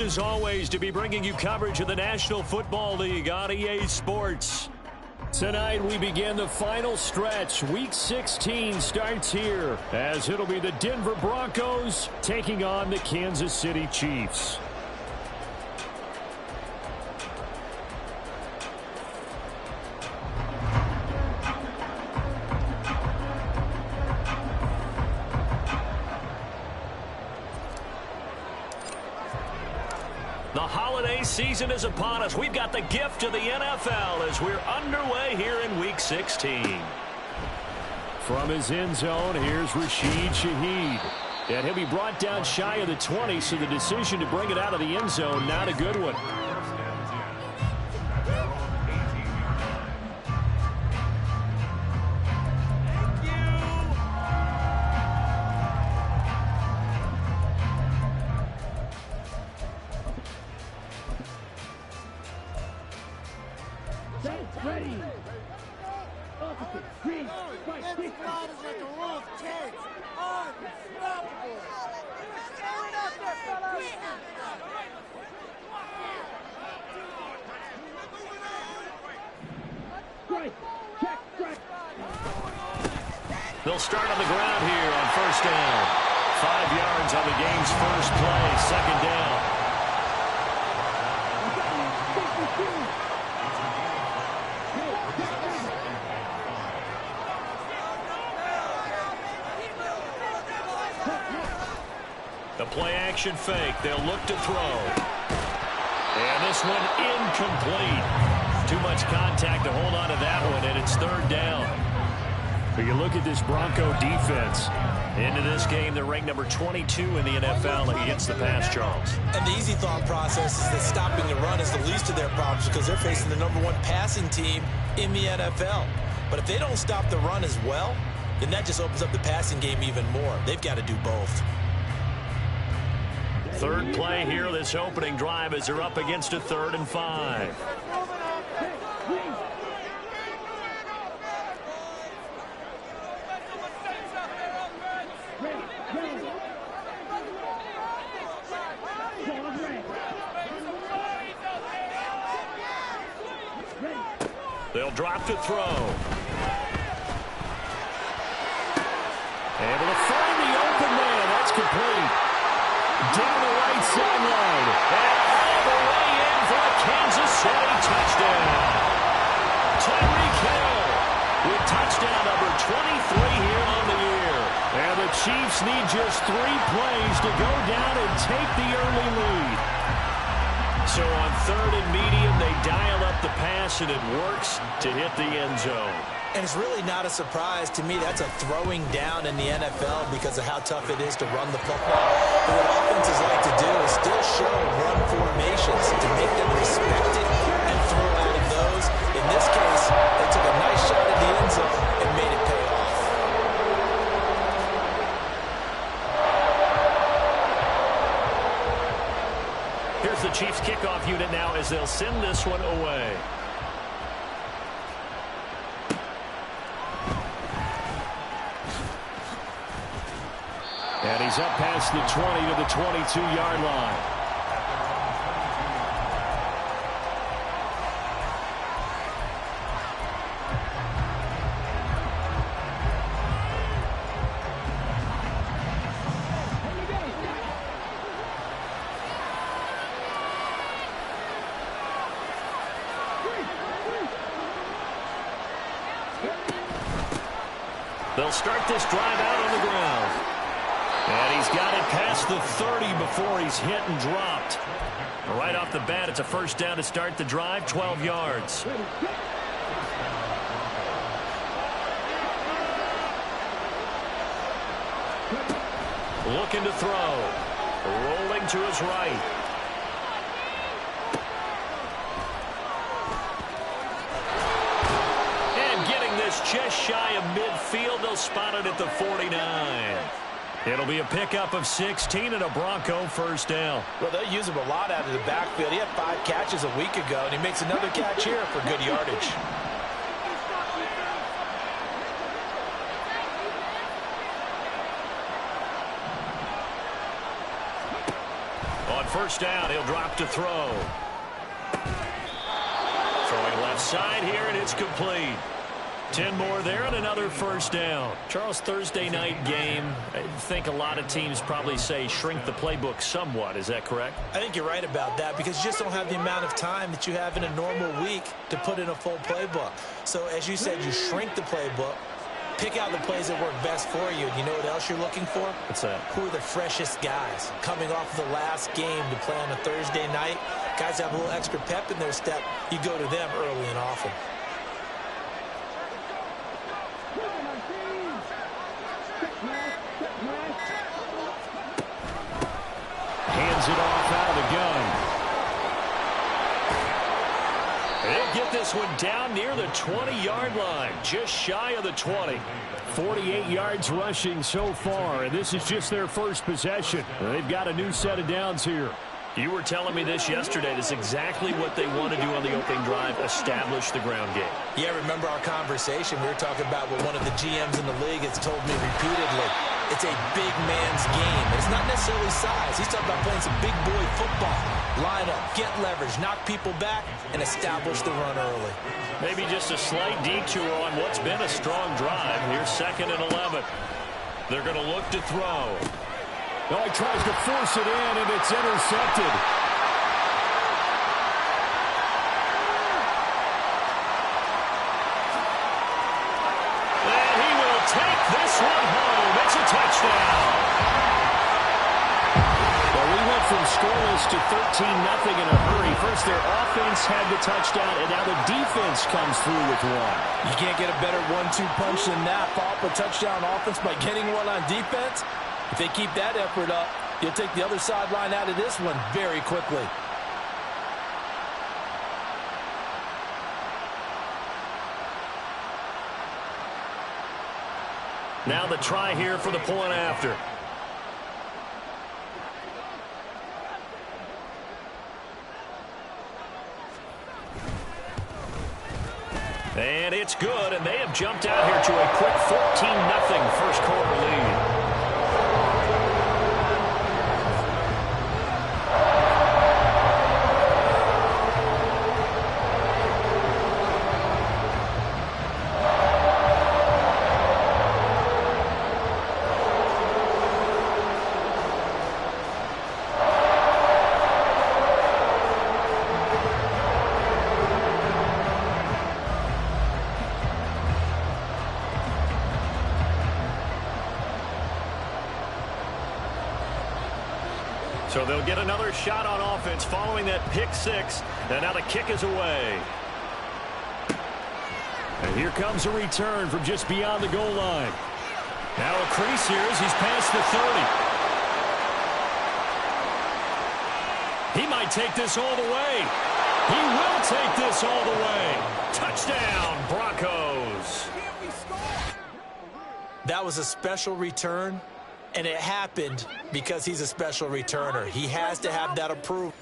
As always, to be bringing you coverage of the National Football League on EA Sports. Tonight we begin the final stretch. Week 16 starts here as it'll be the Denver Broncos taking on the Kansas City Chiefs. The holiday season is upon us. We've got the gift of the NFL as we're underway here in Week 16. From his end zone, here's Rashid Shaheed. And he'll be brought down shy of the 20, so the decision to bring it out of the end zone, not a good one. They'll start on the ground here on first down. 5 yards on the game's first play, second down. The play action fake. They'll look to throw. And this one incomplete. Too much contact to hold on to that one, and it's third down. But you look at this Bronco defense. Into this game, they're ranked number 22 in the NFL against the pass, Charles. And the easy thought process is that stopping the run is the least of their problems because they're facing the #1 passing team in the NFL. But if they don't stop the run as well, then that just opens up the passing game even more. They've got to do both. Third play here, this opening drive, as they're up against a 3rd and 5. They'll drop to throw. Able to find the open man. That's complete. Down the right sideline. And all the way in for a Kansas City touchdown. Tyreek Hill with touchdown number 23 here on the year. And the Chiefs need just 3 plays to go down and take the early lead. So on 3rd and medium, they dial up the pass, and it works to hit the end zone. And it's really not a surprise to me. That's a throwing down in the NFL because of how tough it is to run the football. But what offenses like to do is still show run formations to make them respect it and throw out of those. In this case, they took a nice shot at the end zone and made it pay off. Here's the Chiefs kickoff unit now as they'll send this one away. And he's up past the 20 to the 22-yard line. They'll start this drive out on the ground. And he's got it past the 30 before he's hit and dropped. Right off the bat, it's a first down to start the drive, 12 yards. Looking to throw. Rolling to his right. And getting this just shy of midfield. They'll spot it at the 49. It'll be a pickup of 16 and a Bronco first down. Well, they'll use him a lot out of the backfield. He had 5 catches a week ago, and he makes another catch here for good yardage. first down. He'll drop to throw. Throwing left side here, and it's complete. 10 more there and another first down. Charles, Thursday night game, I think a lot of teams probably say shrink the playbook somewhat. Is that correct? I think you're right about that because you just don't have the amount of time that you have in a normal week to put in a full playbook. So as you said, you shrink the playbook, pick out the plays that work best for you. And you know what else you're looking for? What's that? Who are the freshest guys coming off of the last game to play on a Thursday night? Guys have a little extra pep in their step. You go to them early and often. Hands it off out of the gun. They'll get this one down near the 20-yard line, just shy of the 20. 48 yards rushing so far, and this is just their first possession. They've got a new set of downs here. You were telling me this yesterday. This is exactly what they want to do on the opening drive, establish the ground game. Yeah, remember our conversation? We were talking about what one of the GMs in the league has told me repeatedly. It's a big man's game. It's not necessarily size. He's talking about playing some big boy football. Line up, get leverage, knock people back, and establish the run early. Maybe just a slight detour on what's been a strong drive. Here's 2nd and 11. They're going to look to throw. Oh, he tries to force it in, and it's intercepted. And he will take this one home. It's a touchdown. Well, we went from scoreless to 13-0 in a hurry. First, their offense had the touchdown, and now the defense comes through with one. You can't get a better 1-2 punch than that. Follow up a touchdown offense by getting one on defense. If they keep that effort up, you'll take the other sideline out of this one very quickly. Now the try here for the point after. And it's good, and they have jumped out here to a quick 14-0 first quarter lead. So they'll get another shot on offense following that pick six. And now the kick is away. And here comes a return from just beyond the goal line. Now a crease here as he's past the 30. He might take this all the way. He will take this all the way. Touchdown, Broncos. That was a special return, and it happened because he's a special returner. He has to have that approved.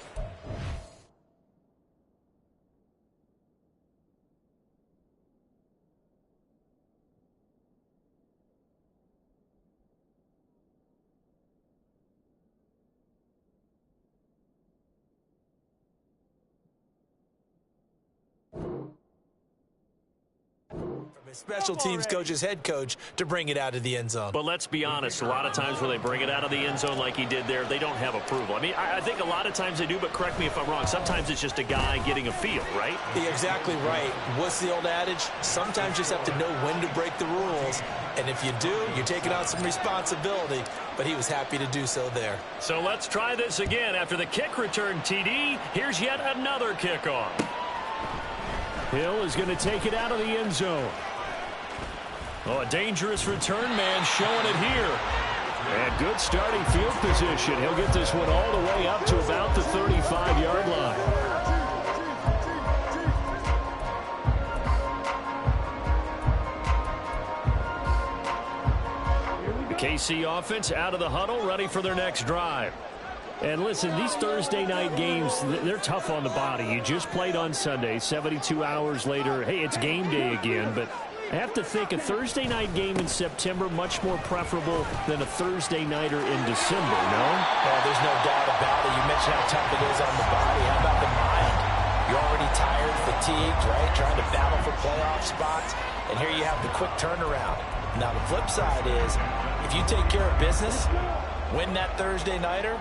Special teams coach's head coach to bring it out of the end zone. But let's be honest, a lot of times when they bring it out of the end zone like he did there, they don't have approval. I mean, I think a lot of times they do, but correct me if I'm wrong. Sometimes it's just a guy getting a feel, right? You're exactly right. What's the old adage? Sometimes you just have to know when to break the rules. And if you do, you're taking on some responsibility. But he was happy to do so there. So let's try this again. After the kick return, TD, here's yet another kickoff. Hill is going to take it out of the end zone. Oh, a dangerous return man showing it here. And good starting field position. He'll get this one all the way up to about the 35-yard line. The KC offense out of the huddle, ready for their next drive. And listen, these Thursday night games, they're tough on the body. You just played on Sunday, 72 hours later. Hey, it's game day again, but I have to think a Thursday night game in September much more preferable than a Thursday nighter in December, no? Well, there's no doubt about it. You mentioned how tough it is on the body. How about the mind? You're already tired, fatigued, right? Trying to battle for playoff spots. And here you have the quick turnaround. Now, the flip side is, if you take care of business, win that Thursday nighter,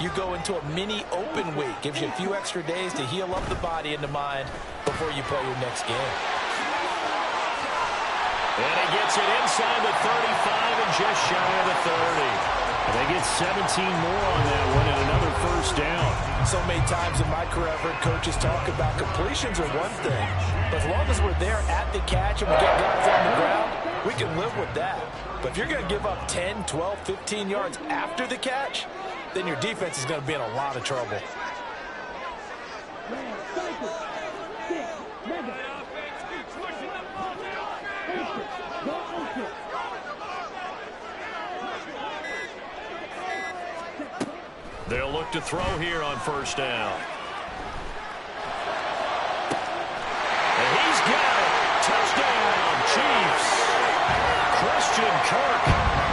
you go into a mini open week. Gives you a few extra days to heal up the body and the mind before you play your next game. And he gets it inside the 35 and just shy of the 30. And they get 17 more on that one and another first down. So many times in my career, I've heard coaches talk about completions are one thing. But as long as we're there at the catch and we get guys on the ground, we can live with that. But if you're going to give up 10, 12, 15 yards after the catch, then your defense is going to be in a lot of trouble. They'll look to throw here on first down. And he's got it. Touchdown, Chiefs. Christian Kirk,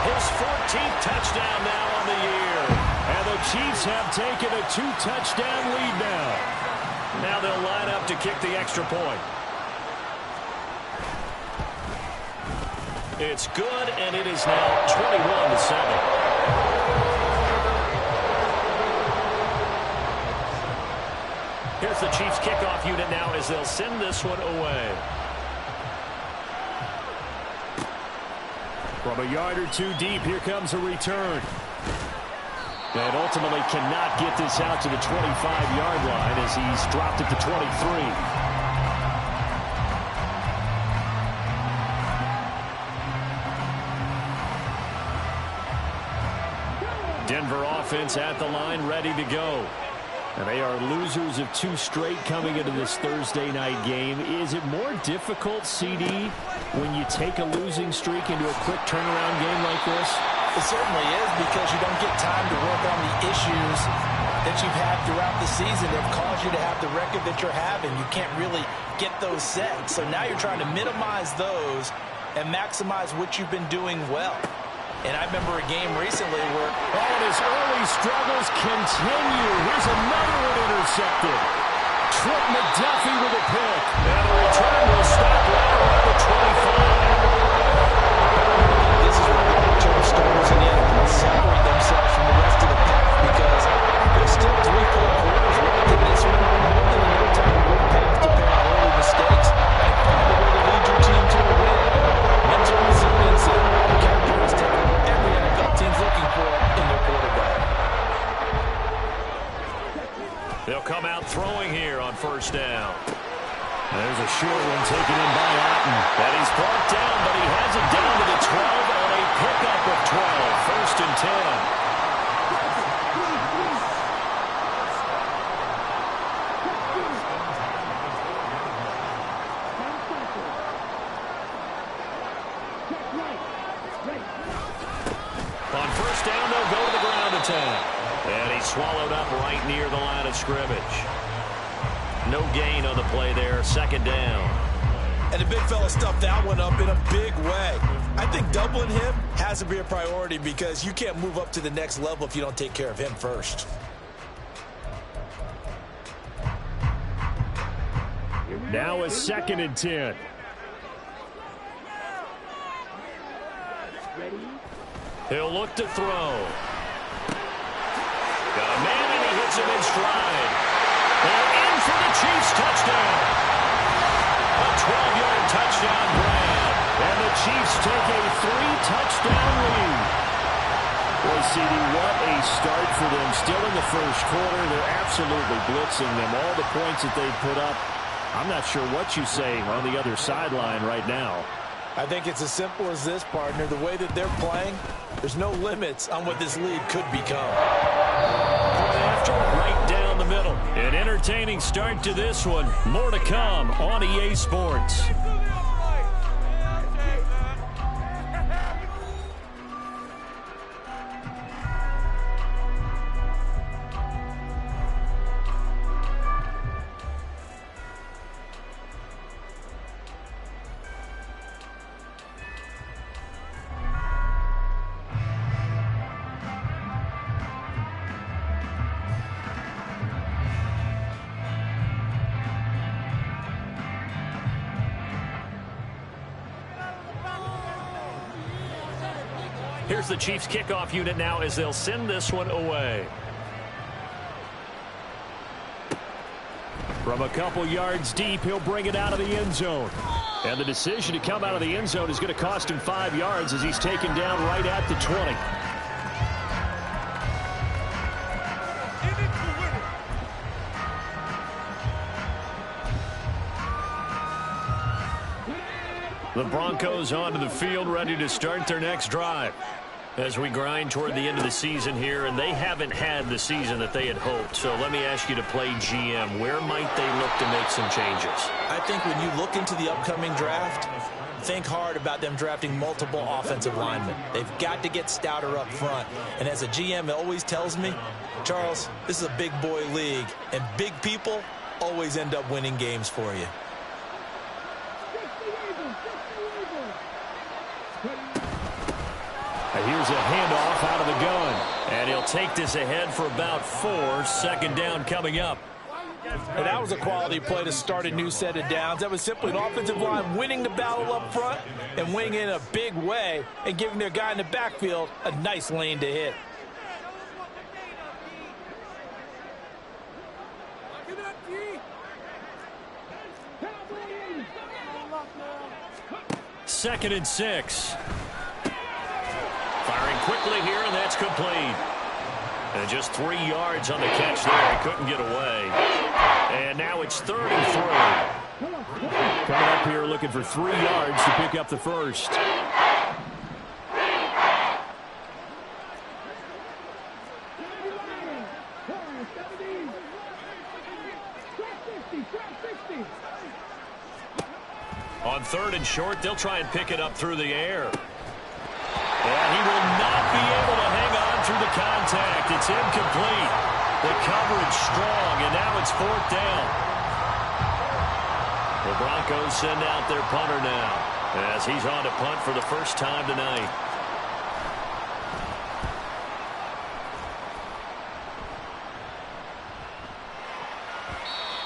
his 14th touchdown now on the year. And the Chiefs have taken a 2-touchdown lead now. Now they'll line up to kick the extra point. It's good, and it is now 21-7. Here's the Chiefs kickoff unit now as they'll send this one away. From a yard or two deep, here comes a return. And ultimately cannot get this out to the 25-yard line as he's dropped it to 23. Denver offense at the line, ready to go. And they are losers of 2 straight coming into this Thursday night game. Is it more difficult, CD, when you take a losing streak into a quick turnaround game like this? It certainly is, because you don't get time to work on the issues that you've had throughout the season that have caused you to have the record that you're having. You can't really get those set. So now you're trying to minimize those and maximize what you've been doing well. And I remember a game recently where... and his early struggles continue. Here's another one intercepted. Trent McDuffie with a pick. And the return will stop right around the 25. This is where the long-term starters in the NFL separate themselves from the rest of the pack, because there's still 3 full quarters left in this one. And in no time to work past a pair of early mistakes and find a way to lead your team to a win. Mental resiliency, a characteristic every NFL team's looking for in their quarterback. They'll come out throwing here on first down. There's a short one taken in by Otten. And he's brought down, but he has it down to the 12 on a pickup of 12. First and 10. On first down, they'll go to the ground attack. And he's swallowed up right near the line of scrimmage. No gain on the play there. Second down. And the big fella stuffed that one up in a big way. I think doubling him has to be a priority, because you can't move up to the next level if you don't take care of him first. Now a second and 10. He'll look to throw. Got a man, and he hits him in stride. They're in for the Chiefs touchdown. A 12-yard touchdown grab. And the Chiefs take a 3-touchdown lead. Boy, CD, what a start for them. Still in the first quarter. They're absolutely blitzing them. All the points that they've put up, I'm not sure what you say on the other sideline right now. I think it's as simple as this, partner. The way that they're playing, there's no limits on what this lead could become. After right down the middle. An entertaining start to this one. More to come on EA Sports. Here's the Chiefs kickoff unit now as they'll send this one away. From a couple yards deep, he'll bring it out of the end zone. And the decision to come out of the end zone is going to cost him 5 yards as he's taken down right at the 20. The Broncos onto the field, ready to start their next drive. As we grind toward the end of the season here, and they haven't had the season that they had hoped. So let me ask you to play GM. Where might they look to make some changes? I think when you look into the upcoming draft, think hard about them drafting multiple offensive linemen. They've got to get stouter up front. And as a GM, it always tells me, Charles, this is a big boy league, and big people always end up winning games for you. Here's a handoff out of the gun. And he'll take this ahead for about 4. Second down coming up. And that was a quality play to start a new set of downs. That was simply an offensive line winning the battle up front and winning in a big way and giving their guy in the backfield a nice lane to hit. Second and 6. Firing quickly here, and that's complete. And just 3 yards on the catch there. He couldn't get away. And now it's 3rd and 3. Coming up here looking for 3 yards to pick up the first. On 3rd and short, they'll try and pick it up through the air. And he will not be able to hang on through the contact. It's incomplete. The coverage strong, and now it's 4th down. The Broncos send out their punter now as he's on to punt for the first time tonight.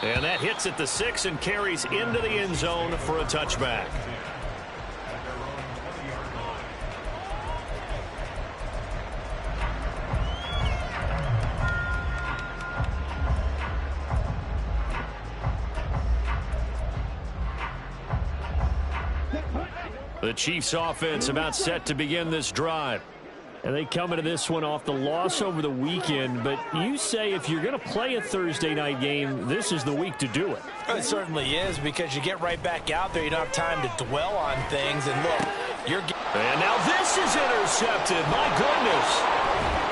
And that hits at the 6 and carries into the end zone for a touchback. The Chiefs offense about set to begin this drive. And they come into this one off the loss over the weekend. But you say if you're going to play a Thursday night game, this is the week to do it. It certainly is, because you get right back out there. You don't have time to dwell on things. And look, and now this is intercepted. My goodness.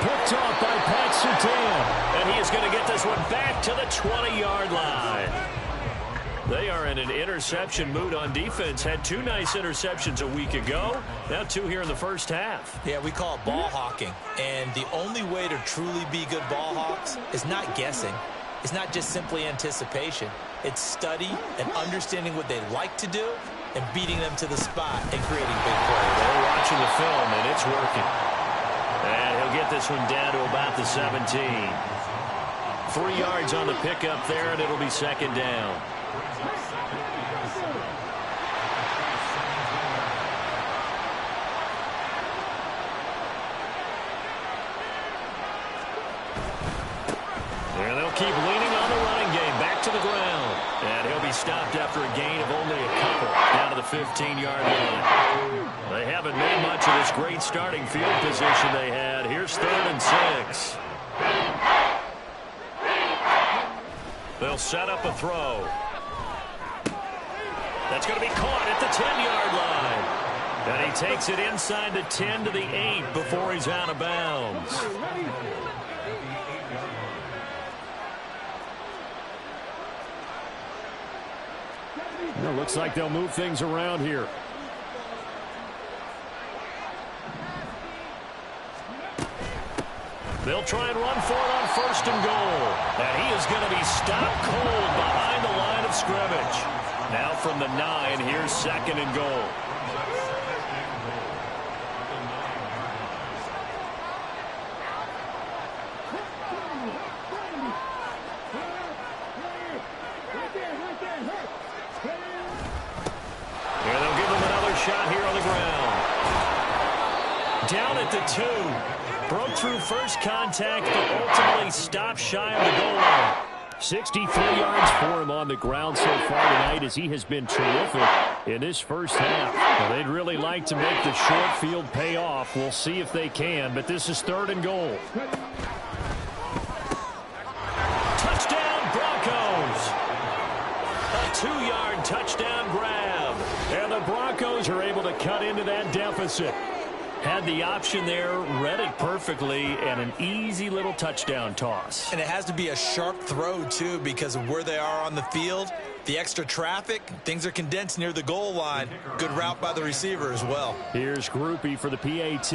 Picked off by Pat Surtain. And he is going to get this one back to the 20-yard line. They are in an interception mood on defense. Had 2 nice interceptions a week ago. Now 2 here in the first half. Yeah, we call it ball hawking. And the only way to truly be good ball hawks is not guessing. It's not just simply anticipation. It's study and understanding what they like to do and beating them to the spot and creating big plays. They're watching the film, and it's working. And he'll get this one down to about the 17. 3 yards on the pickup there, and it'll be second down. And they'll keep leaning on the running game. Back to the ground. And he'll be stopped after a gain of only a couple down to the 15-yard line. They haven't made much of this great starting field position they had. Here's 3rd and 6. They'll set up a throw. That's going to be caught at the 10-yard line. And he takes it inside the 10 to the 8 before he's out of bounds. It looks like they'll move things around here. They'll try and run for it on 1st and goal. And he is going to be stopped cold behind the line of scrimmage. Now from the 9, here's 2nd and goal. And they'll give him another shot here on the ground. down at the 2. Broke through first contact, but ultimately stopped shy of the goal line. 63 yards for him on the ground so far tonight, as he has been terrific in this first half. Well, they'd really like to make the short field pay off. We'll see if they can, but this is 3rd and goal. Touchdown, Broncos! A 2-yard touchdown grab. And the Broncos are able to cut into that deficit. Had the option there, read it perfectly, and an easy little touchdown toss. And it has to be a sharp throw, too, because of where they are on the field. The extra traffic, things are condensed near the goal line. Good route by the receiver as well. Here's Groupie for the PAT.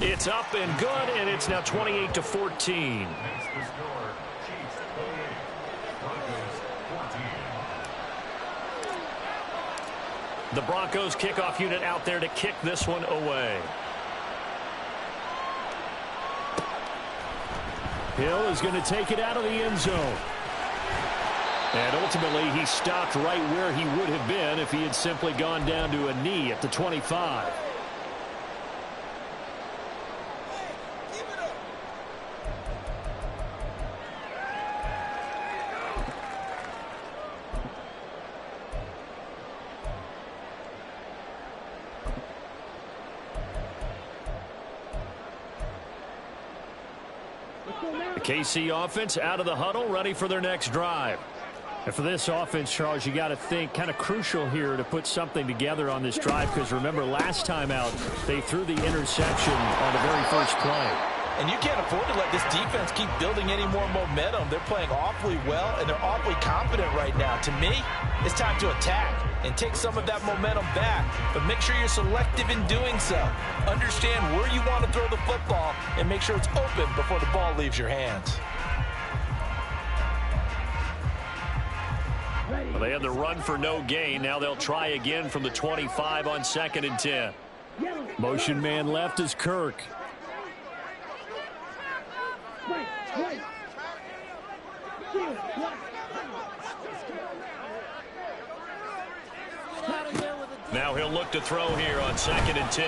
It's up and good, and it's now 28-14. The Broncos kickoff unit out there to kick this one away. Hill is going to take it out of the end zone. And ultimately, he stopped right where he would have been if he had simply gone down to a knee at the 25. The KC offense out of the huddle, ready for their next drive. And for this offense, Charles, you got to think kind of crucial here to put something together on this drive, because remember, last time out, they threw the interception on the very first play. And you can't afford to let this defense keep building any more momentum. They're playing awfully well, and they're awfully confident right now. To me, it's time to attack and take some of that momentum back. But make sure you're selective in doing so. Understand where you want to throw the football and make sure it's open before the ball leaves your hands. Well, they had the run for no gain. Now they'll try again from the 25 on 2nd and 10. Motion man left is Kirk. Now he'll look to throw here on 2nd and 10.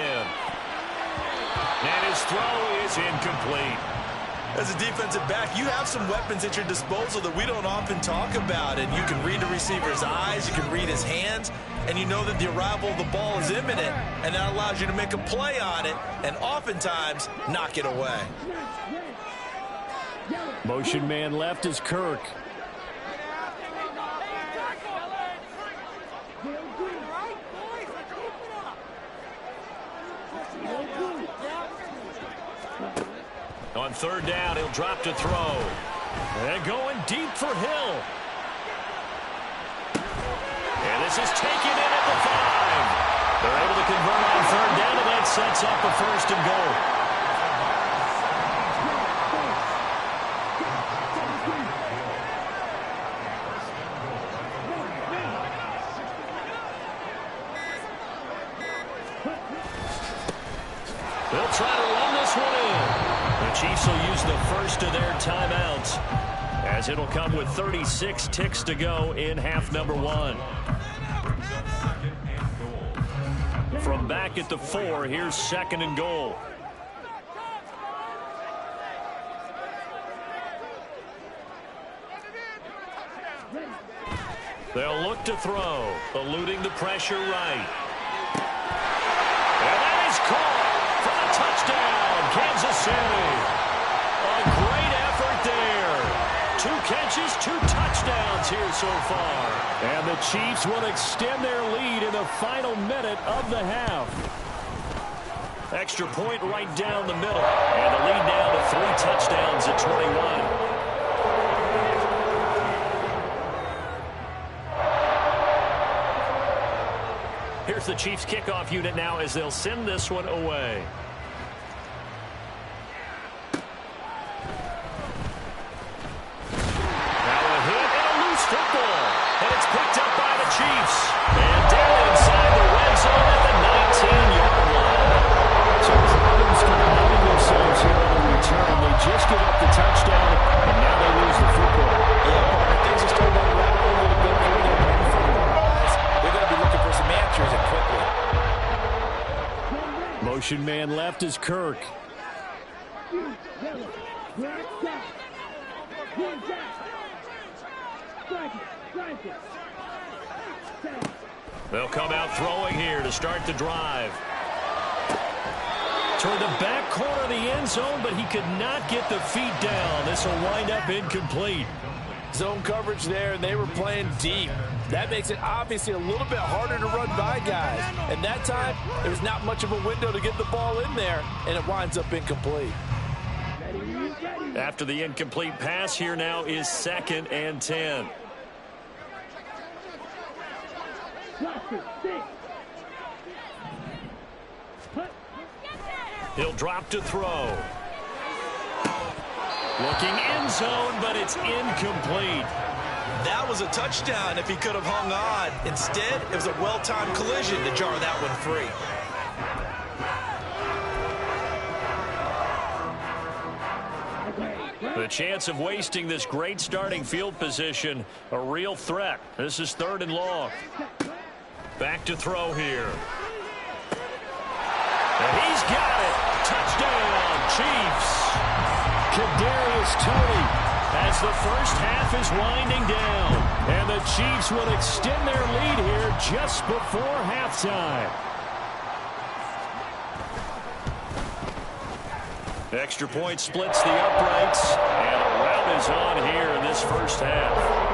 And his throw is incomplete. As a defensive back, you have some weapons at your disposal that we don't often talk about. And you can read the receiver's eyes, you can read his hands, and you know that the arrival of the ball is imminent, and that allows you to make a play on it and oftentimes knock it away. Motion man left is Kirk. On 3rd down, he'll drop to throw. And going deep for Hill. And this is taken in at the 5. They're able to convert on 3rd down, and that sets up a 1st and goal. They'll try to run this one in. The Chiefs will use the first of their timeouts, as it'll come with 36 ticks to go in half number 1. From back at the 4, here's 2nd and goal. They'll look to throw, eluding the pressure right. And that is caught for the touchdown, Kansas City. A great effort there. 2 catches, 2 touchdowns here so far. And the Chiefs will extend their lead in the final minute of the half. Extra point right down the middle. And the lead now to 3 touchdowns at 21. Here's the Chiefs kickoff unit now as they'll send this one away. Now a hit and a loose football. And it's picked up by the Chiefs. And down inside the red zone at the 19-yard line. So problems compounding themselves here on the return. They just give up the touchdown, and now they lose the football. Yeah, things are starting to unravel a little bit for their football guys. They're going to be looking for some answers and quickly. action man left is Kirk. They'll come out throwing here to start the drive. Toward the back corner of the end zone, but he could not get the feet down. This will wind up incomplete. Zone coverage there, and they were playing deep. That makes it obviously a little bit harder to run by guys. And that time, there was not much of a window to get the ball in there, and it winds up incomplete. After the incomplete pass, here now is 2nd and 10. He'll drop to throw. Looking end zone, but it's incomplete. That was a touchdown if he could have hung on. Instead, it was a well-timed collision to jar that one free. The chance of wasting this great starting field position, a real threat. This is 3rd and long. Back to throw here. And he's got it. Touchdown, Chiefs. Kadarius Toney as the first half is winding down. And the Chiefs will extend their lead here just before halftime. Extra point splits the uprights. And a rout is on here in this first half.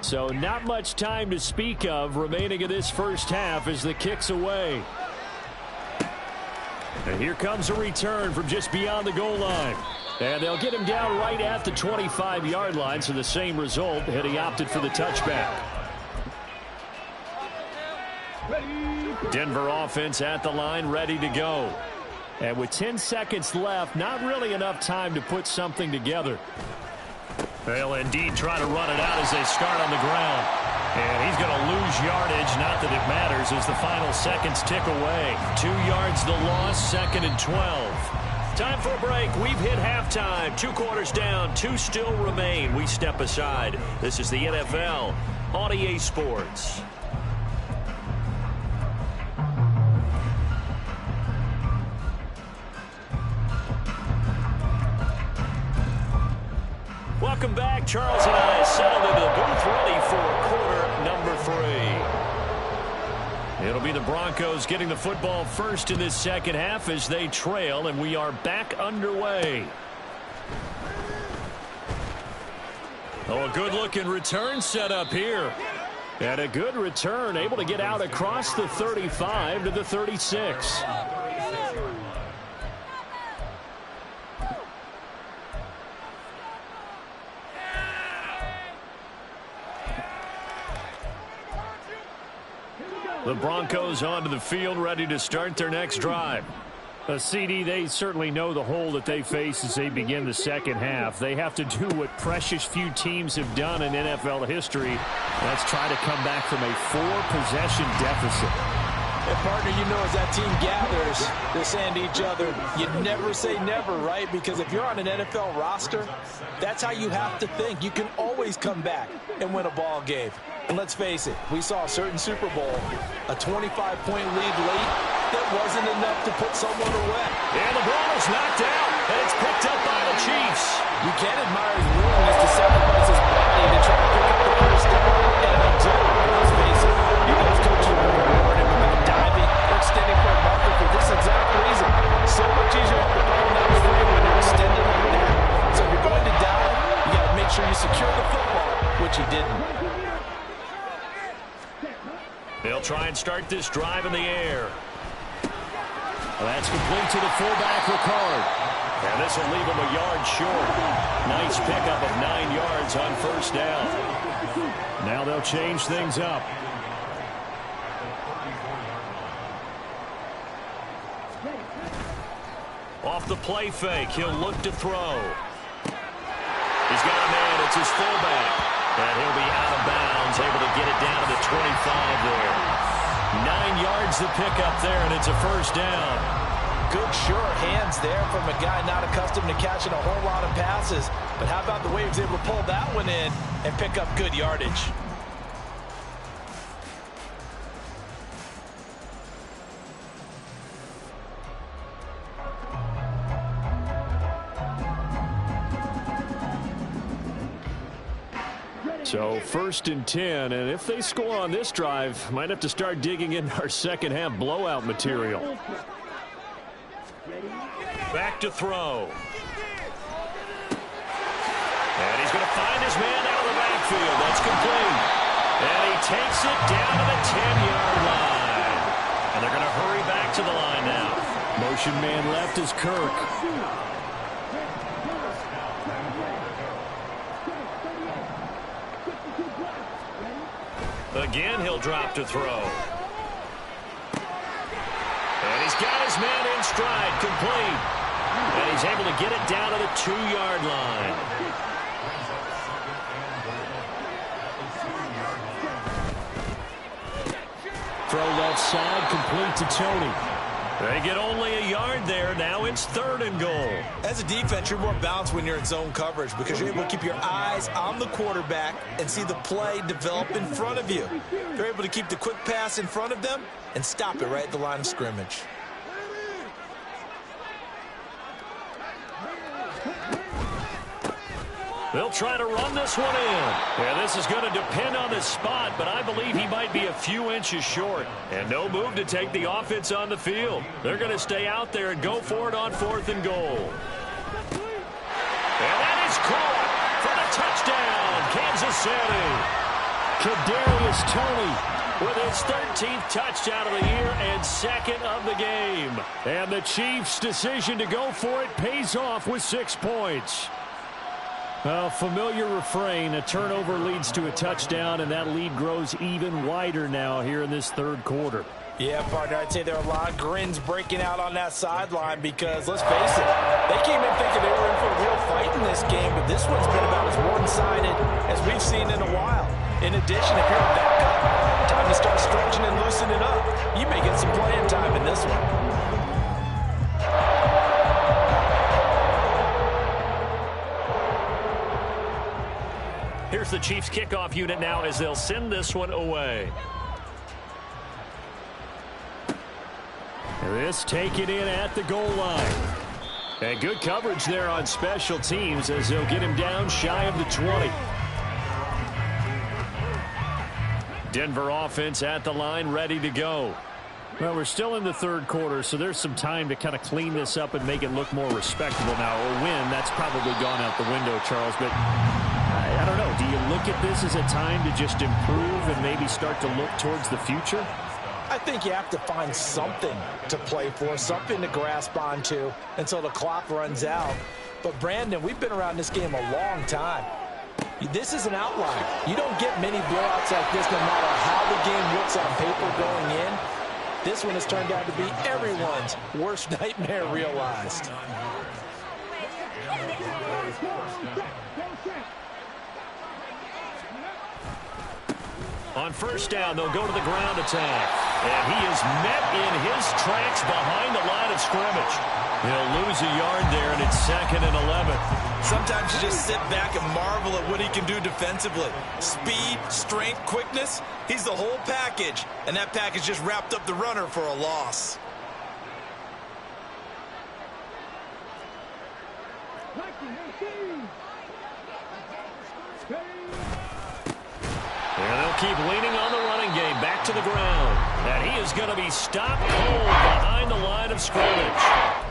So not much time to speak of remaining in this first half as the kick's away. And here comes a return from just beyond the goal line. And they'll get him down right at the 25-yard line, so the same result, had he opted for the touchback. Denver offense at the line, ready to go. And with 10 seconds left, not really enough time to put something together. They'll indeed try to run it out as they start on the ground. And he's going to lose yardage, not that it matters, as the final seconds tick away. 2 yards the loss, 2nd and 12. Time for a break. We've hit halftime. 2 quarters down, 2 still remain. We step aside. This is the NFL on EA Sports. Welcome back. Charles and I settled into the booth ready for quarter number 3. It'll be the Broncos getting the football first in this second half as they trail, and we are back underway. Oh, a good-looking return set up here. And a good return, able to get out across the 35 to the 36. The Broncos onto the field, ready to start their next drive. CD, they certainly know the hole that they face as they begin the second half. They have to do what precious few teams have done in NFL history. Let's try to come back from a 4-possession deficit. And, partner, you know, as that team gathers, they're saying to each other, you never say never, right? Because if you're on an NFL roster, that's how you have to think. You can always come back and win a ball game. And let's face it, we saw a certain Super Bowl, a 25-point lead late that wasn't enough to put someone away. And the ball is knocked out, and it's picked up by the Chiefs. You can't admire his willingness to sacrifice his body to try to pick up the first down. And I do. Let's face it, you guys coaches are going to reward him about diving or extending for a marker for this exact reason. So much easier to ball down the field when you're extending like that. So if you're going to dive, you got to make sure you secure the football, which he didn't. They'll try and start this drive in the air. That's complete to the fullback, Ricard. And this will leave him a yard short. Nice pickup of 9 yards on first down. Now they'll change things up. Off the play fake, he'll look to throw. He's got a man, it's his fullback. And he'll be out of bounds, able to get it down to the 25 there. 9 yards the pickup there, and it's a first down. good, sure hands there from a guy not accustomed to catching a whole lot of passes. But how about the way he was able to pull that one in and pick up good yardage? So 1st and 10, and if they score on this drive, might have to start digging in our second half blowout material. Back to throw. And he's going to find his man out of the backfield. That's complete. And he takes it down to the 10-yard line. And they're going to hurry back to the line now. Motion man left is Kirk. Again, he'll drop to throw. And he's got his man in stride, complete. And he's able to get it down to the 2-yard line. Throw left side, complete to Tony. They get only a yard there. Now it's 3rd and goal. As a defense, you're more balanced when you're in zone coverage because you're able to keep your eyes on the quarterback and see the play develop in front of you. You're able to keep the quick pass in front of them and stop it right at the line of scrimmage. They'll try to run this one in. Yeah, this is going to depend on the spot, but I believe he might be a few inches short. And no move to take the offense on the field. They're going to stay out there and go for it on 4th and goal. And that is caught for the touchdown, Kansas City. Kadarius Toney with his 13th touchdown of the year and 2nd of the game. And the Chiefs' decision to go for it pays off with 6 points. A familiar refrain, a turnover leads to a touchdown, and that lead grows even wider now here in this 3rd quarter. Yeah, partner, I'd say there are a lot of grins breaking out on that sideline because, let's face it, they came in thinking they were in for a real fight in this game, but this one's been about as one-sided as we've seen in a while. In addition, if you're a backup, time to start stretching and loosening up. You may get some playing time in this one. Here's the Chiefs kickoff unit now as they'll send this one away. This taken in at the goal line. And good coverage there on special teams as they'll get him down shy of the 20. Denver offense at the line, ready to go. Well, we're still in the 3rd quarter, so there's some time to kind of clean this up and make it look more respectable now. A win, that's probably gone out the window, Charles, but I don't know. Do you look at this as a time to just improve and maybe start to look towards the future? I think you have to find something to play for, something to grasp onto until the clock runs out. But, Brandon, we've been around this game a long time. This is an outlier. You don't get many blowouts like this no matter how the game looks on paper going in. This one has turned out to be everyone's worst nightmare realized. On 1st down, they'll go to the ground attack. And he is met in his tracks behind the line of scrimmage. He'll lose a yard there, and it's 2nd and 11. Sometimes you just sit back and marvel at what he can do defensively. Speed, strength, quickness, he's the whole package. And that package just wrapped up the runner for a loss. And they'll keep leaning on the running game. Back to the ground. And he is going to be stopped cold behind the line of scrimmage.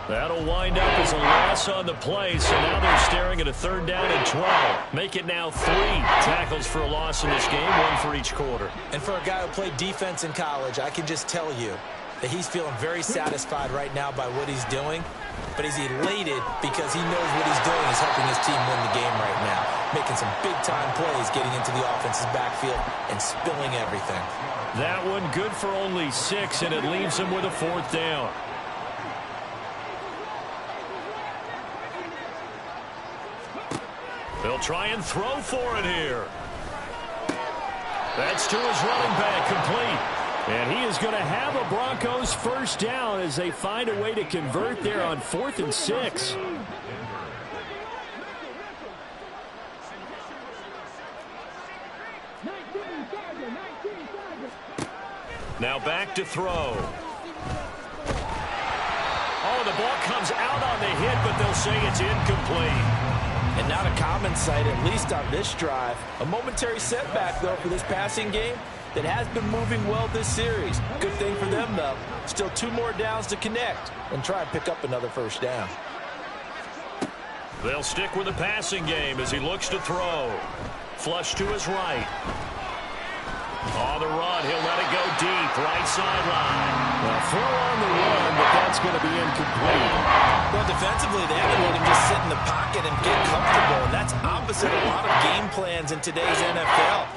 That'll wind up as a loss on the play. So now they're staring at a 3rd down and 12. Make it now 3 tackles for a loss in this game, 1 for each quarter. And for a guy who played defense in college, I can just tell you that he's feeling very satisfied right now by what he's doing. But he's elated because he knows what he's doing is helping his team win the game right now. Making some big-time plays, getting into the offense's backfield and spilling everything. That one good for only 6, and it leaves him with a 4th down. They'll try and throw for it here. That's to his running back, complete. And he is going to have a Broncos first down as they find a way to convert there on 4th and 6. Now back to throw. Oh, the ball comes out on the hit, but they'll say it's incomplete. And not a common sight, at least on this drive. A momentary setback, though, for this passing game that has been moving well this series. Good thing for them, though. Still 2 more downs to connect and try and pick up another first down. They'll stick with the passing game as he looks to throw. Flush to his right. On the run, he'll let it go deep, right sideline. Well, throw on the run, but that's going to be incomplete. Well, defensively, they haven't let him just sit in the pocket and get comfortable, and that's opposite a lot of game plans in today's NFL.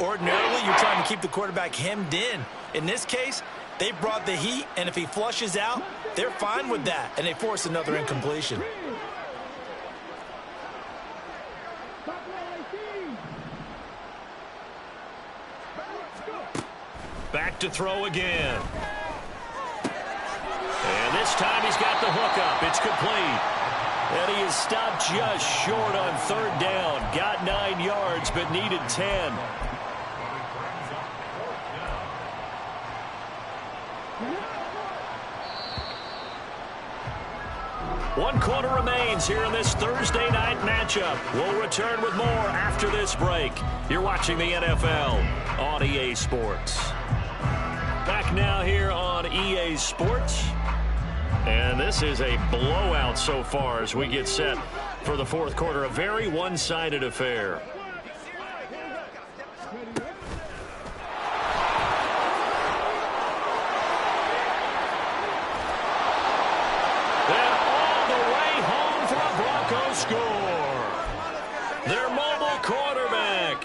Ordinarily, you're trying to keep the quarterback hemmed in. In this case, they brought the heat, and if he flushes out, they're fine with that, and they force another incompletion. Back to throw again. And this time he's got the hookup. It's complete. And he is stopped just short on 3rd down. Got 9 yards, but needed 10. One quarter remains here in this Thursday night matchup. We'll return with more after this break. You're watching the NFL on EA Sports. Back now here on EA Sports. And this is a blowout so far as we get set for the 4th quarter. A very one-sided affair. Score. Their mobile quarterback,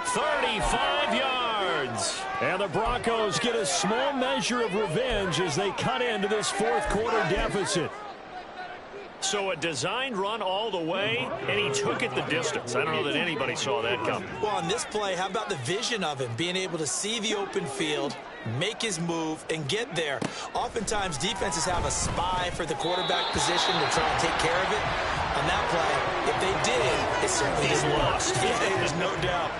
35 yards. And the Broncos get a small measure of revenge as they cut into this 4th quarter deficit. So a designed run all the way, and he took it the distance. I don't know that anybody saw that coming. Well, on this play, how about the vision of him, being able to see the open field, make his move, and get there. Oftentimes, defenses have a spy for the quarterback position to try and take care of it. On that play, if they did, it certainly He's didn't lost. work. Yeah, there's no doubt.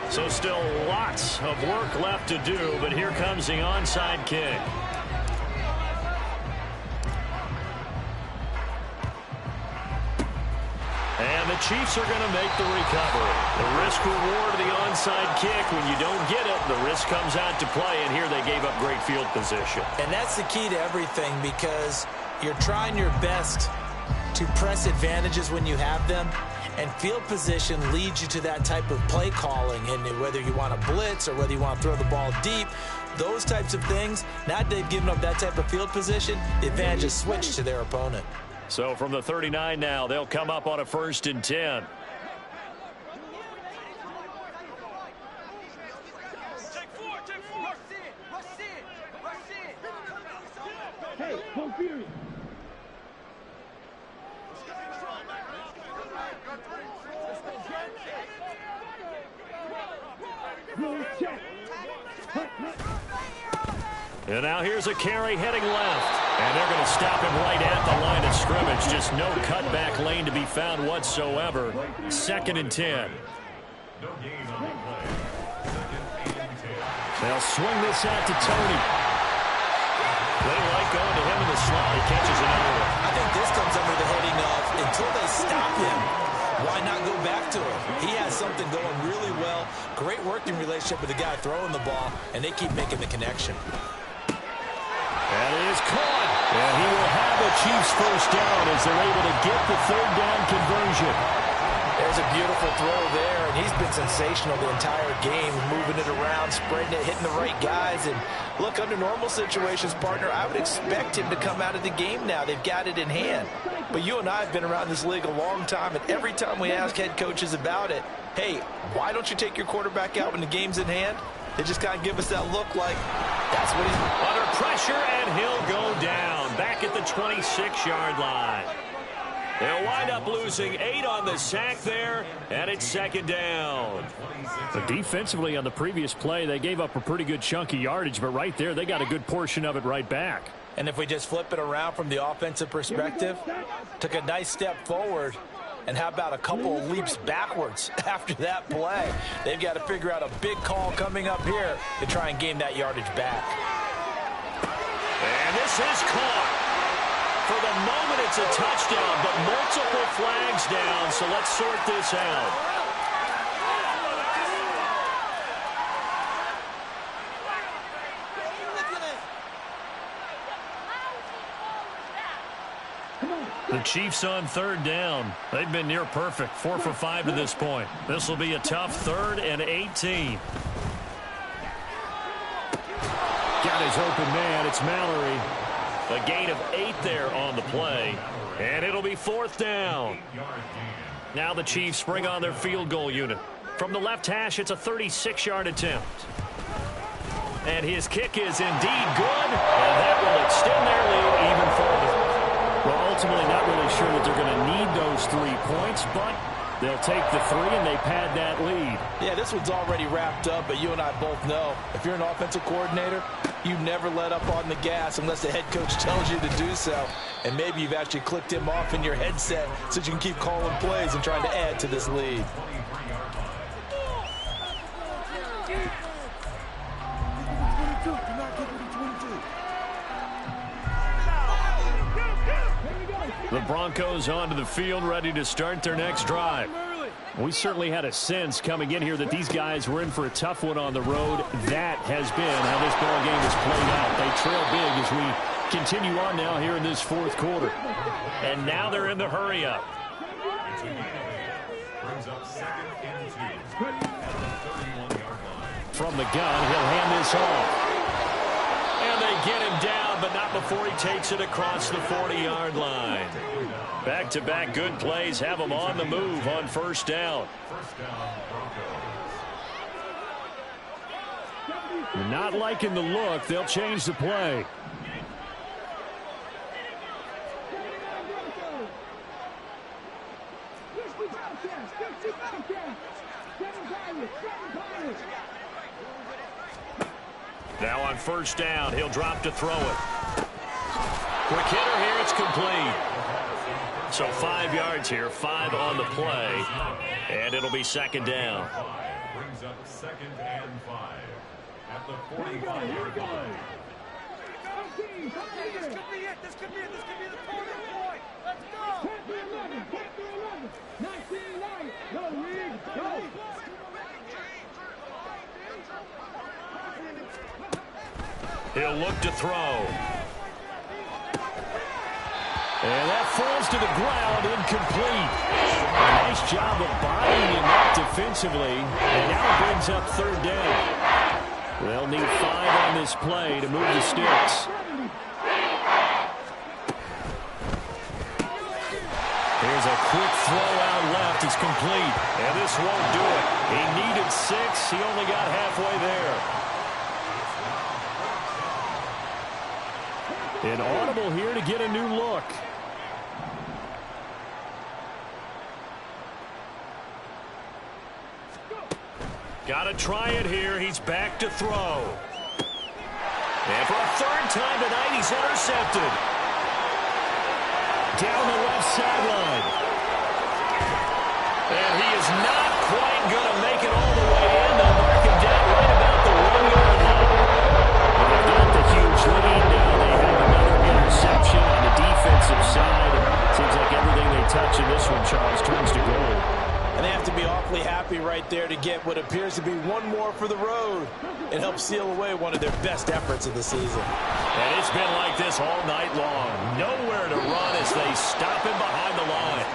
So still lots of work left to do, but here comes the onside kick. And the Chiefs are going to make the recovery. The risk-reward of the onside kick, when you don't get it, the risk comes out to play, and here they gave up great field position. And that's the key to everything, because you're trying your best to press advantages when you have them, and field position leads you to that type of play calling. And whether you want to blitz or whether you want to throw the ball deep, those types of things, now that they've given up that type of field position, the advantage is switched to their opponent. So from the 39 now, they'll come up on a 1st and 10. Hey, go Fury. And now here's a carry heading left. And they're going to stop him right at the line of scrimmage. Just no cutback lane to be found whatsoever. 2nd and 10. They'll swing this out to Tony. They like going to him in the slot. He catches another one. I think this comes under the heading of, until they stop him, why not go back to him? He has something going really well. Great working relationship with the guy throwing the ball, and they keep making the connection. And it is caught. And he will have the Chiefs first down as they're able to get the 3rd down conversion. There's a beautiful throw there, and he's been sensational the entire game, moving it around, spreading it, hitting the right guys. And look, under normal situations, partner, I would expect him to come out of the game now. They've got it in hand. But you and I have been around this league a long time, and every time we ask head coaches about it, hey, why don't you take your quarterback out when the game's in hand? They just kind of give us that look like that's what he's under pressure, and he'll go down back at the 26-yard line. They'll wind up losing 8 on the sack there, and it's second down. But defensively on the previous play, they gave up a pretty good chunk of yardage, but right there, they got a good portion of it right back. And if we just flip it around from the offensive perspective, took a nice step forward, and how about a couple of leaps backwards after that play? They've got to figure out a big call coming up here to try and gain that yardage back. And this is caught. For the moment, it's a touchdown, but multiple flags down, so let's sort this out. The Chiefs on third down. They've been near perfect, 4 for 5 to this point. This will be a tough 3rd and 18. Got his open man. It's Mallory. A gain of 8 there on the play. And it'll be 4th down. Now the Chiefs bring on their field goal unit. From the left hash, it's a 36-yard attempt. And his kick is indeed good. And that will extend their lead even further. Well, ultimately not really sure that they're going to need those 3 points, but they'll take the 3 and they pad that lead. Yeah, this one's already wrapped up, but you and I both know if you're an offensive coordinator, you never let up on the gas unless the head coach tells you to do so. And maybe you've actually clicked him off in your headset so you can keep calling plays and trying to add to this lead. The Broncos onto the field, ready to start their next drive. We certainly had a sense coming in here that these guys were in for a tough one on the road. That has been how this ball game has played out. They trail big as we continue on now here in this 4th quarter. And now they're in the hurry-up. From the gun, he'll hand this off. And they get him down, but not before he takes it across the 40-yard line. Back-to-back good plays have them on the move on 1st down. Not liking the look. They'll change the play. Now on 1st down, he'll drop to throw it. Quick hitter here, it's complete. So 5 yards here, 5 on the play, and it'll be 2nd down. Brings up 2nd and 5 at the 45-yard line. This could be it. This could be the turning point. Let's go. 19 light. Go, Reed. Go. He'll look to throw. And that falls to the ground, incomplete. A nice job of bodying him up defensively. And now it brings up 3rd down. They'll need 5 on this play to move the sticks. Here's a quick throw out left. It's complete. And this won't do it. He needed 6. He only got halfway there. An audible here to get a new look. Got to try it here. He's back to throw. And for a 3rd time tonight, he's intercepted. Down the left sideline. And he is not quite going to make it all the way in. They'll mark him down right about the 1-yard line. They've got the huge lead now. They have another interception on the defensive side. Seems like everything they touch in this one, Charles, turns to gold. And they have to be awfully happy right there to get what appears to be one more for the road. It helps seal away one of their best efforts of the season. And it's been like this all night long. Nowhere to run as they stop him behind the line.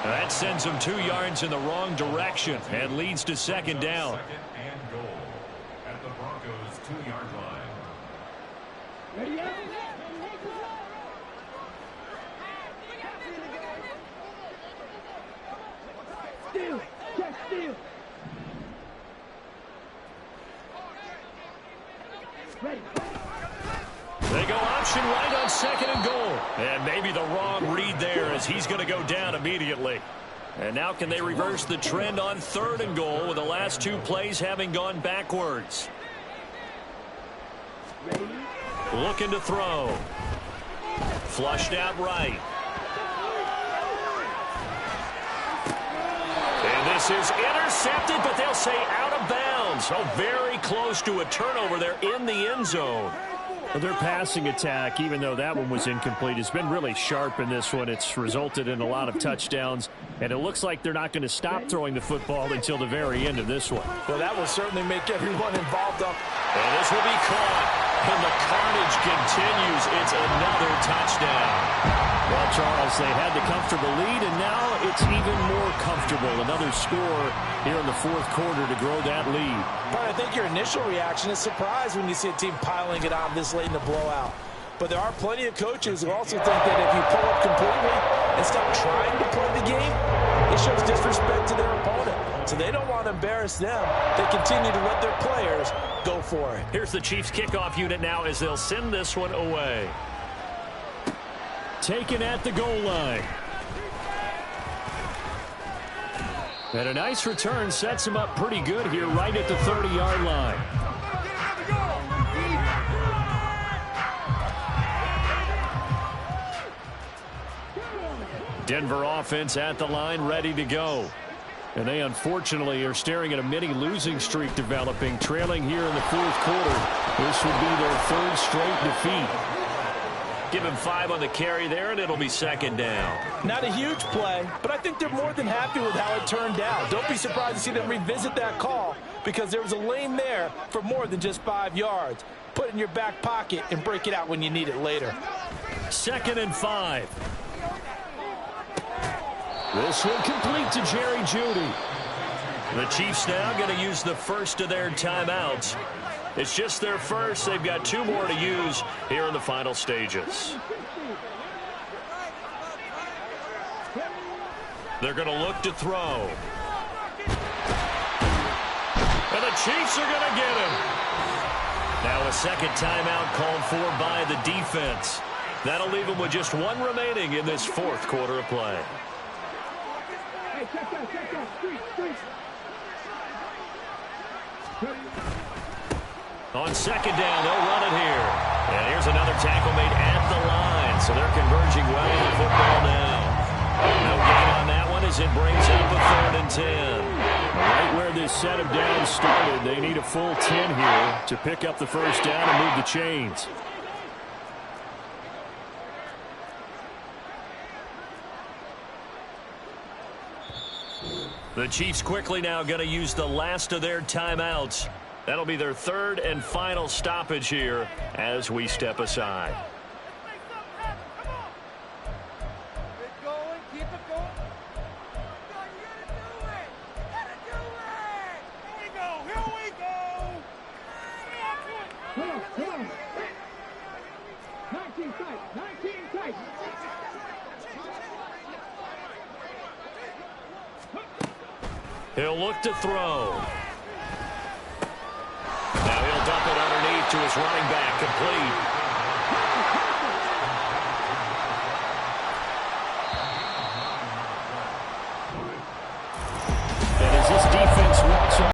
And that sends them 2 yards in the wrong direction and leads to 2nd down. 2nd and goal at the Broncos' 2-yard line. Ready up? Steal. Check steal. They go on option right on 2nd and goal. And maybe the wrong read there as he's going to go down immediately. And now can they reverse the trend on 3rd and goal with the last 2 plays having gone backwards? Looking to throw. Flushed out right. And this is intercepted, but they'll say out of bounds. Oh, very close to a turnover there in the end zone. Their passing attack, even though that one was incomplete, has been really sharp in this one. It's resulted in a lot of touchdowns, and it looks like they're not going to stop throwing the football until the very end of this one. Well, that will certainly make everyone involved up. And this will be caught, and the carnage continues. It's another touchdown. Well, Charles, they had the comfortable lead, and now it's even more comfortable. Another score here in the 4th quarter to grow that lead. But I think your initial reaction is surprise when you see a team piling it on this late in the blowout. But there are plenty of coaches who also think that if you pull up completely and stop trying to play the game, it shows disrespect to their opponent. So they don't want to embarrass them. They continue to let their players go for it. Here's the Chiefs kickoff unit now as they'll send this one away. Taken at the goal line. And a nice return sets him up pretty good here right at the 30-yard line. Denver offense at the line, ready to go. And they unfortunately are staring at a mini losing streak developing, trailing here in the 4th quarter. This would be their 3rd straight defeat. Give him 5 on the carry there, and it'll be 2nd down. Not a huge play, but I think they're more than happy with how it turned out. Don't be surprised to see them revisit that call because there was a lane there for more than just 5 yards. Put it in your back pocket and break it out when you need it later. 2nd and 5. This one complete to Jerry Jeudy. The Chiefs now going to use the first of their timeouts. It's just their first. They've got 2 more to use here in the final stages. They're going to look to throw. And the Chiefs are going to get him. Now a 2nd timeout called for by the defense. That'll leave them with just 1 remaining in this 4th quarter of play. On 2nd down, they'll run it here. And here's another tackle made at the line. So they're converging well on the football now. No gain on that one as it brings up a 3rd and 10. Right where this set of downs started, they need a full 10 here to pick up the 1st down and move the chains. The Chiefs quickly now going to use the last of their timeouts. That'll be their 3rd and final stoppage here as we step aside. Keep going, keep it going. Here we go, here we go. 19 tight. He'll look to throw. Now he'll dump it underneath to his running back, complete.